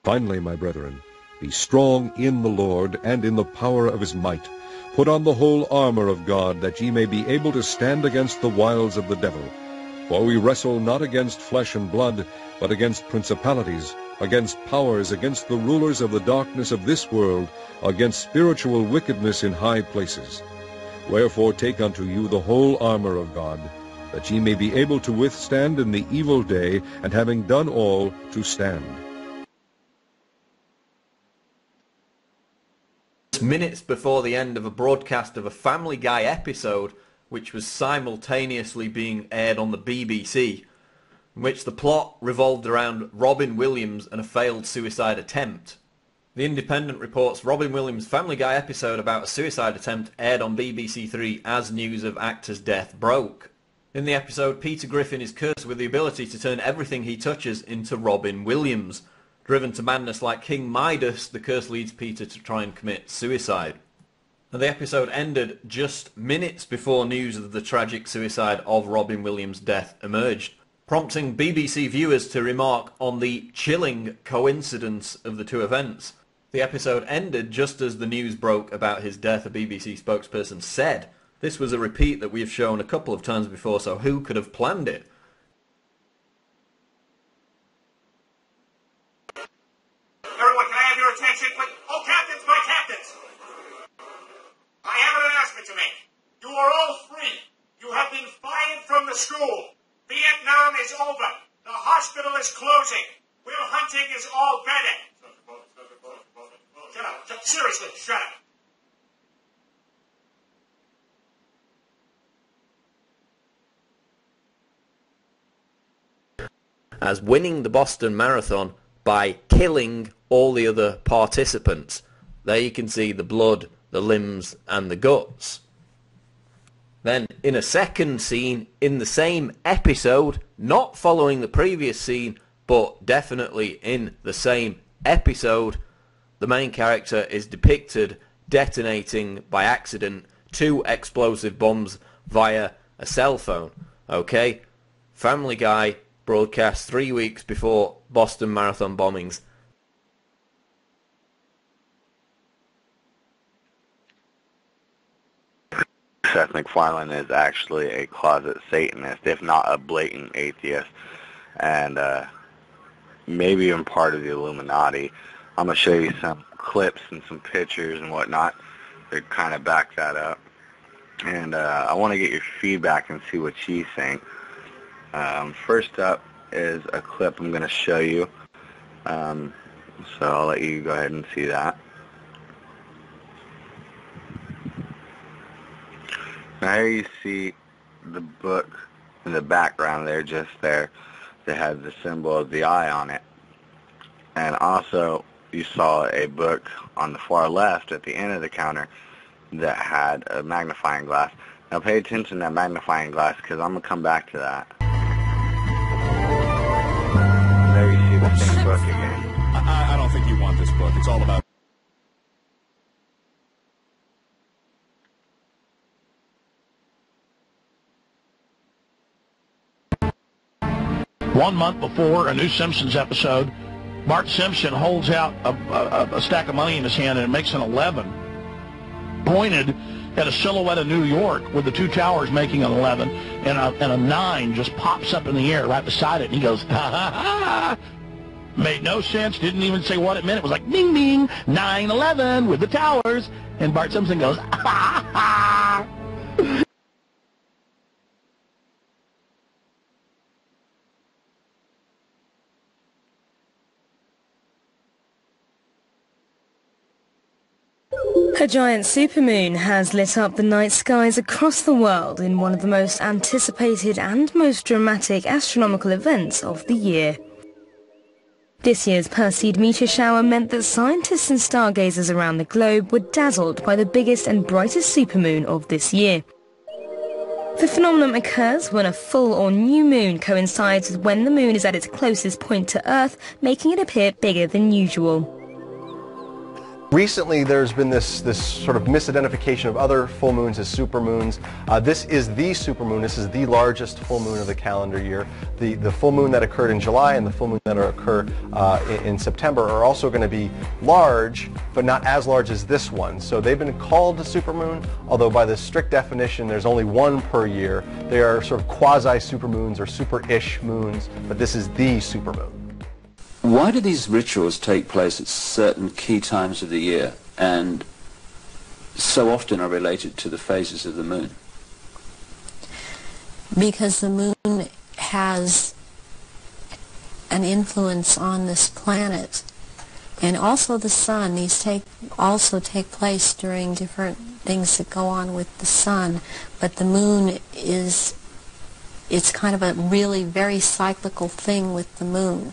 Finally, my brethren, be strong in the Lord and in the power of his might. Put on the whole armor of God, that ye may be able to stand against the wiles of the devil. For we wrestle not against flesh and blood, but against principalities, against powers, against the rulers of the darkness of this world, against spiritual wickedness in high places. Wherefore take unto you the whole armor of God, that ye may be able to withstand in the evil day, and having done all, to stand. Minutes before the end of a broadcast of a Family Guy episode, which was simultaneously being aired on the BBC, in which the plot revolved around Robin Williams and a failed suicide attempt. The Independent reports Robin Williams' Family Guy episode about a suicide attempt aired on BBC Three as news of actor's death broke. In the episode, Peter Griffin is cursed with the ability to turn everything he touches into Robin Williams. Driven to madness like King Midas, the curse leads Peter to try and commit suicide. And the episode ended just minutes before news of the tragic suicide of Robin Williams' death emerged, prompting BBC viewers to remark on the chilling coincidence of the two events. The episode ended just as the news broke about his death, a BBC spokesperson said. This was a repeat that we have shown a couple of times before, so who could have planned it? Everyone, can I have your attention, please? Oh, captains, my captains! I have an announcement to make. You are all free. You have been fired from the school. Vietnam is over. The hospital is closing. Will hunting is all vetted. Shut up. Seriously, shut up. As winning the Boston Marathon by killing all the other participants. There you can see the blood, the limbs and the guts. Then in a second scene in the same episode, not following the previous scene but definitely in the same episode, the main character is depicted detonating by accident 2 explosive bombs via a cell phone. Okay? Family Guy broadcast 3 weeks before Boston Marathon bombings. Seth MacFarlane is actually a closet Satanist, if not a blatant atheist, and maybe even part of the Illuminati. I'm going to show you some clips and some pictures and whatnot to kind of back that up. And I want to get your feedback and see what you think. First up is a clip I'm going to show you. So I'll let you go ahead and see that. Now here you see the book in the background there, just there, that has the symbol of the eye on it. And also you saw a book on the far left at the end of the counter that had a magnifying glass. Now pay attention to that magnifying glass, because I'm going to come back to that. There you see the same book again. I don't think you want this book. It's all about... One month before a new Simpsons episode, Bart Simpson holds out a stack of money in his hand, and it makes an 11, pointed at a silhouette of New York with the 2 towers making an 11, and a 9 just pops up in the air right beside it, and he goes, ha ha ha! Made no sense, didn't even say what it meant. It was like, ding ding, 9/11 with the towers, and Bart Simpson goes, ha ha ha! A giant supermoon has lit up the night skies across the world in one of the most anticipated and most dramatic astronomical events of the year. This year's Perseid meteor shower meant that scientists and stargazers around the globe were dazzled by the biggest and brightest supermoon of this year. The phenomenon occurs when a full or new moon coincides with when the moon is at its closest point to Earth, making it appear bigger than usual. Recently, there's been this sort of misidentification of other full moons as supermoons. This is the supermoon. This is the largest full moon of the calendar year. The full moon that occurred in July and the full moon that occur in September are also going to be large, but not as large as this one. So they've been called a supermoon, although by the strict definition, there's only one per year. They are sort of quasi-supermoons or super-ish moons, but this is the supermoon. Why do these rituals take place at certain key times of the year and so often are related to the phases of the moon? Because the moon has an influence on this planet, and also the sun. These also take place during different things that go on with the sun, but the moon it's kind of a really very cyclical thing with the moon.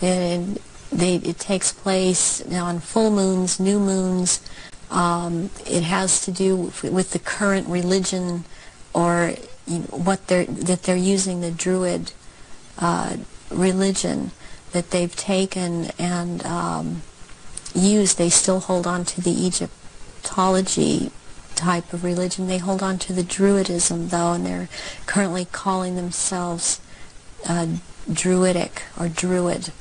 And it takes place on full moons, new moons. It has to do with the current religion, or what they're using, the Druid religion that they've taken and used. They still hold on to the Egyptology type of religion. They hold on to the Druidism, though, and they're currently calling themselves Druidic or Druid.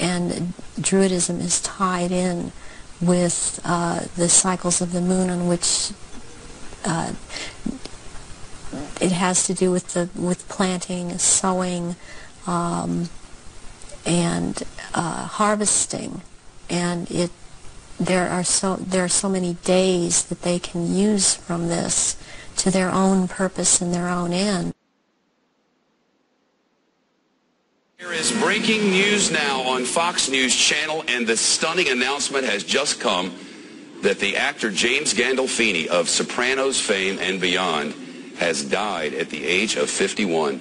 And Druidism is tied in with the cycles of the moon, on which it has to do with planting, sowing, and harvesting. And there are so many days that they can use from this to their own purpose and their own end. There is breaking news now on Fox News Channel, and the stunning announcement has just come that the actor James Gandolfini of Sopranos fame and beyond has died at the age of 51.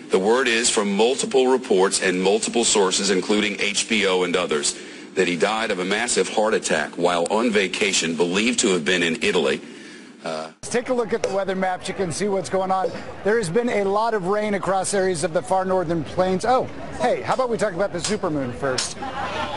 The word is from multiple reports and multiple sources, including HBO and others, that he died of a massive heart attack while on vacation, believed to have been in Italy. Take a look at the weather maps. You can see what's going on. There has been a lot of rain across areas of the far northern plains. Oh, hey, how about we talk about the supermoon first?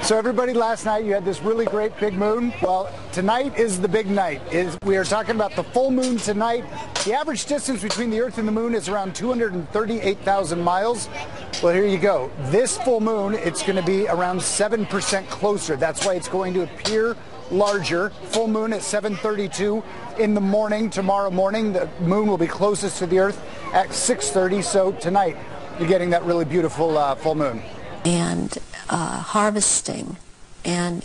So everybody, last night you had this really great big moon. Well, tonight is the big night. We are talking about the full moon tonight. The average distance between the Earth and the moon is around 238,000 miles. Well, here you go. This full moon, it's going to be around 7% closer. That's why it's going to appear larger. Full moon at 7:32 in the morning. Tomorrow morning, the moon will be closest to the Earth at 6:30. So tonight, you're getting that really beautiful full moon. And harvesting, and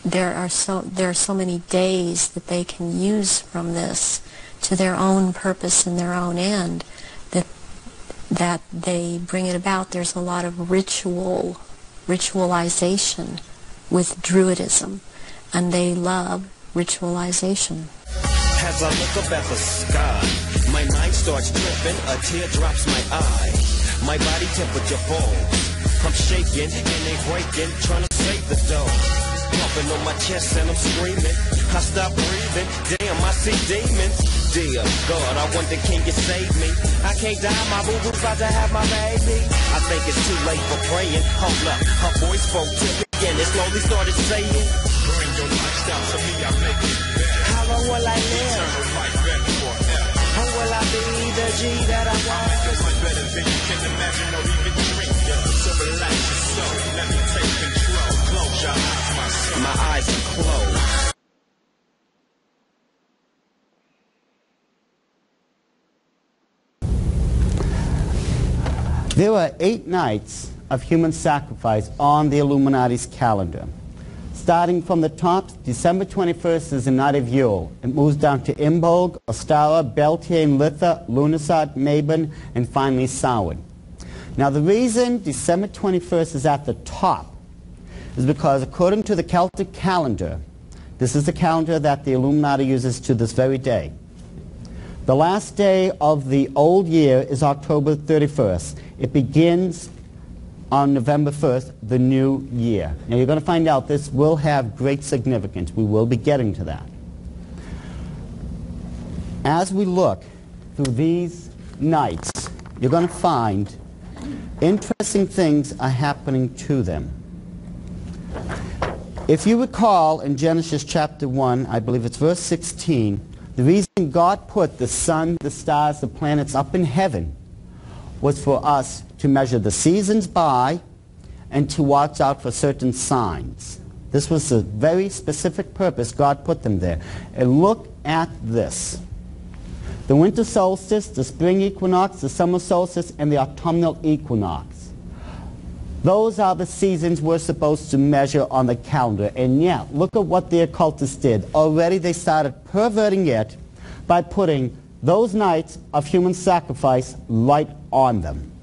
there are so many days that they can use from this to their own purpose and their own end, that they bring it about. There's a lot of ritualization with Druidism, and they love ritualization. As I look up at the sky, my mind starts dripping, a tear drops my eye. My body temperature falls. I'm shaking and they breaking, trying to save the dough. Pumping on my chest and I'm screaming. I stop breathing, damn, I see demons. Dear God, I wonder, can you save me? I can't die, my boo-boo's about to have my baby. I think it's too late for praying. Hold up, her voice spoke to me and it slowly started saying, bring your lifestyle to me, I make it better. How long will I live? How will I be the G that I want? Much better than you can imagine or even dream. So relax your soul, let me take control. Close your eyes, my soul. My eyes are closed. There were 8 nights of human sacrifice on the Illuminati's calendar. Starting from the top, December 21st is the night of Yule. It moves down to Imbolg, Ostara, Beltane, Litha, Lughnasadh, Mabon, and finally Samhain. Now the reason December 21st is at the top is because according to the Celtic calendar, this is the calendar that the Illuminati uses to this very day. The last day of the old year is October 31st. It begins on November 1st, the new year. Now you're going to find out this will have great significance. We will be getting to that. As we look through these nights, you're going to find interesting things are happening to them. If you recall in Genesis chapter 1, I believe it's verse 16, the reason God put the sun, the stars, the planets up in heaven was for us to measure the seasons by and to watch out for certain signs. This was a very specific purpose God put them there. And look at this. The winter solstice, the spring equinox, the summer solstice, and the autumnal equinox. Those are the seasons we're supposed to measure on the calendar. And yet, look at what the occultists did. Already they started perverting it by putting those nights of human sacrifice right on them.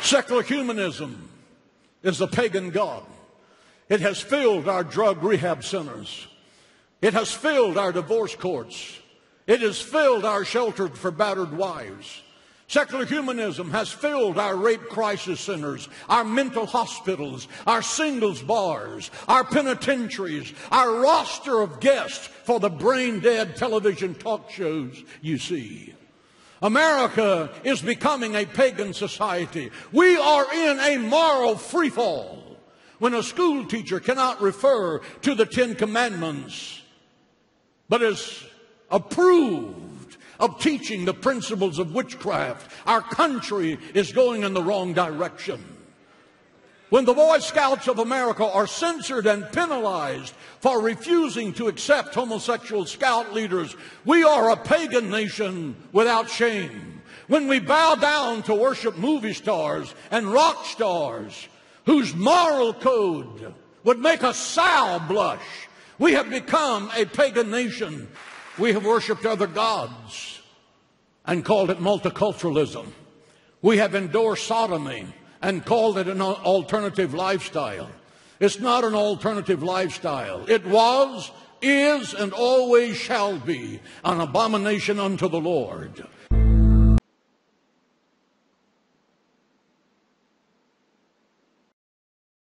Secular humanism is a pagan god. It has filled our drug rehab centers. It has filled our divorce courts. It has filled our shelters for battered wives. Secular humanism has filled our rape crisis centers, our mental hospitals, our singles bars, our penitentiaries, our roster of guests for the brain-dead television talk shows you see. America is becoming a pagan society. We are in a moral freefall when a school teacher cannot refer to the Ten Commandments, but is approved of teaching the principles of witchcraft. Our country is going in the wrong direction. When the Boy Scouts of America are censored and penalized for refusing to accept homosexual scout leaders, we are a pagan nation without shame. When we bow down to worship movie stars and rock stars whose moral code would make a sow blush, we have become a pagan nation. We have worshiped other gods and called it multiculturalism. We have endorsed sodomy and called it an alternative lifestyle. It's not an alternative lifestyle. It was, is, and always shall be an abomination unto the Lord.